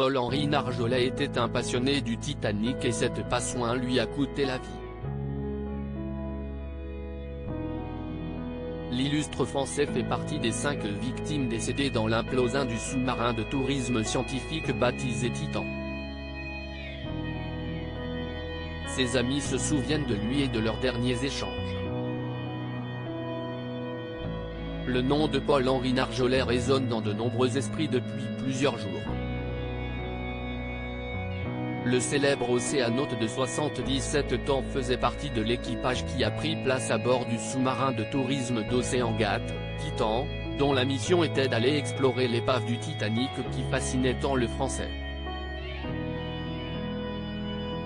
Paul-Henri Nargeolet était un passionné du Titanic et cette passion lui a coûté la vie. L'illustre Français fait partie des 5 victimes décédées dans l'implosion du sous-marin de tourisme scientifique baptisé Titan. Ses amis se souviennent de lui et de leurs derniers échanges. Le nom de Paul-Henri Nargeolet résonne dans de nombreux esprits depuis plusieurs jours. Le célèbre océanaute de 77 ans faisait partie de l'équipage qui a pris place à bord du sous-marin de tourisme d'Oceangate, Titan, dont la mission était d'aller explorer l'épave du Titanic qui fascinait tant le Français.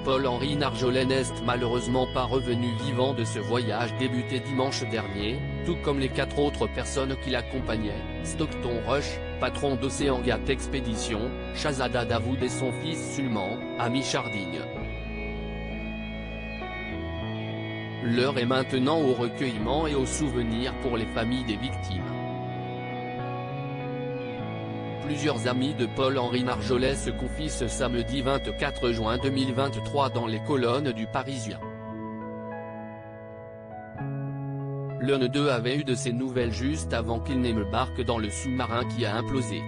Paul-Henri Nargeolet n'est malheureusement pas revenu vivant de ce voyage débuté dimanche dernier, tout comme les 4 autres personnes qui l'accompagnaient, Stockton Rush, patron d'Oceangate Expédition, Shahzada Davoud et son fils Sulman, Amy Charding. L'heure est maintenant au recueillement et au souvenir pour les familles des victimes. Plusieurs amis de Paul-Henri Nargeolet se confient ce samedi 24 juin 2023 dans les colonnes du Parisien. L'un d'eux avait eu de ces nouvelles juste avant qu'il n'embarque dans le sous-marin qui a implosé.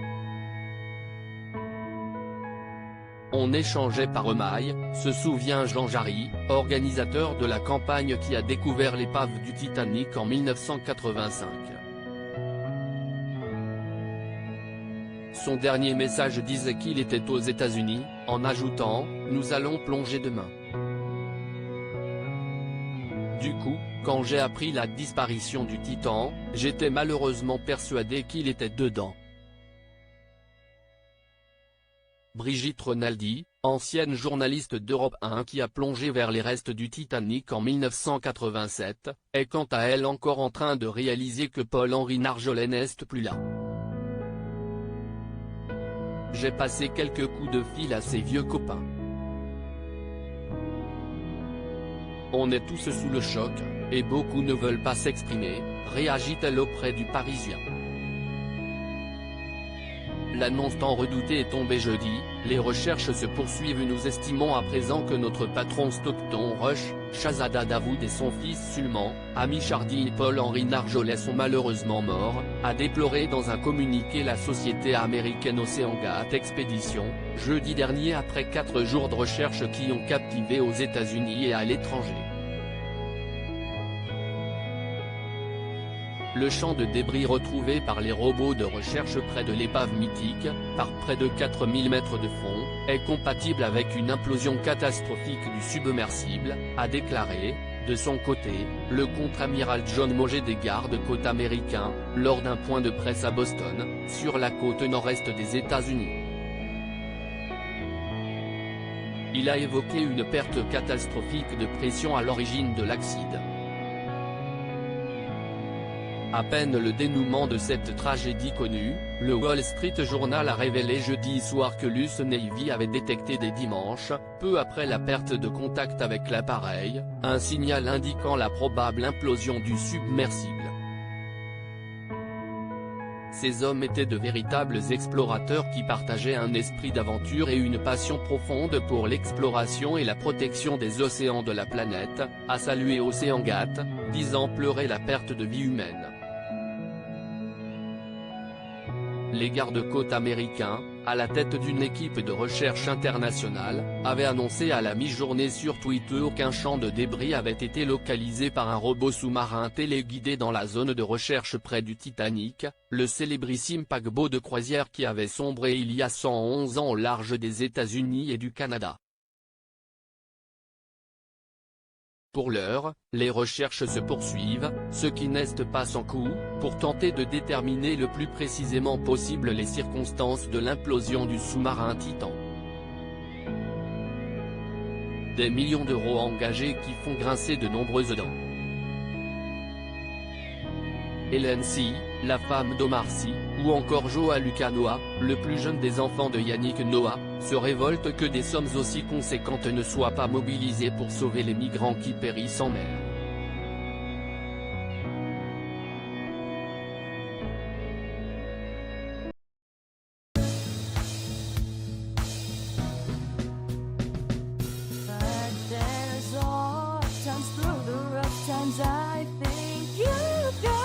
On échangeait par email, se souvient Jean Jarry, organisateur de la campagne qui a découvert l'épave du Titanic en 1985. Son dernier message disait qu'il était aux États-Unis, en ajoutant « Nous allons plonger demain ». Du coup, quand j'ai appris la disparition du Titan, j'étais malheureusement persuadé qu'il était dedans. Brigitte Rinaldi, ancienne journaliste d'Europe 1 qui a plongé vers les restes du Titanic en 1987, est quant à elle encore en train de réaliser que Paul-Henri Nargeolet n'est plus là. J'ai passé quelques coups de fil à ses vieux copains. On est tous sous le choc, et beaucoup ne veulent pas s'exprimer, réagit-elle auprès du Parisien. L'annonce tant redoutée est tombée jeudi, les recherches se poursuivent. Nous estimons à présent que notre patron Stockton Rush, Shahzada Davoud et son fils Sulman, Amy Charding et Paul-Henri Nargeolet sont malheureusement morts, a déploré dans un communiqué la société américaine Oceangate Expédition, jeudi dernier après 4 jours de recherche qui ont captivé aux États-Unis et à l'étranger. Le champ de débris retrouvé par les robots de recherche près de l'épave mythique, par près de 4000 mètres de fond, est compatible avec une implosion catastrophique du submersible, a déclaré, de son côté, le contre-amiral John Moget des gardes-côtes américains, lors d'un point de presse à Boston, sur la côte nord-est des États-Unis. Il a évoqué une perte catastrophique de pression à l'origine de l'accident. À peine le dénouement de cette tragédie connue, le Wall Street Journal a révélé jeudi soir que l'US Navy avait détecté dès dimanche, peu après la perte de contact avec l'appareil, un signal indiquant la probable implosion du submersible. Ces hommes étaient de véritables explorateurs qui partageaient un esprit d'aventure et une passion profonde pour l'exploration et la protection des océans de la planète, a salué Oceangate, disant pleurer la perte de vie humaine. Les gardes-côtes américains, à la tête d'une équipe de recherche internationale, avaient annoncé à la mi-journée sur Twitter qu'un champ de débris avait été localisé par un robot sous-marin téléguidé dans la zone de recherche près du Titanic, le célébrissime paquebot de croisière qui avait sombré il y a 111 ans au large des États-Unis et du Canada. Pour l'heure, les recherches se poursuivent, ce qui n'est pas sans coût, pour tenter de déterminer le plus précisément possible les circonstances de l'implosion du sous-marin Titan. Des millions d'euros engagés qui font grincer de nombreuses dents. Hélène Sy, la femme d'Omar Sy, ou encore Joa Lucas Noah, le plus jeune des enfants de Yannick Noah, se révoltent que des sommes aussi conséquentes ne soient pas mobilisées pour sauver les migrants qui périssent en mer. dance through the rough times. I think you got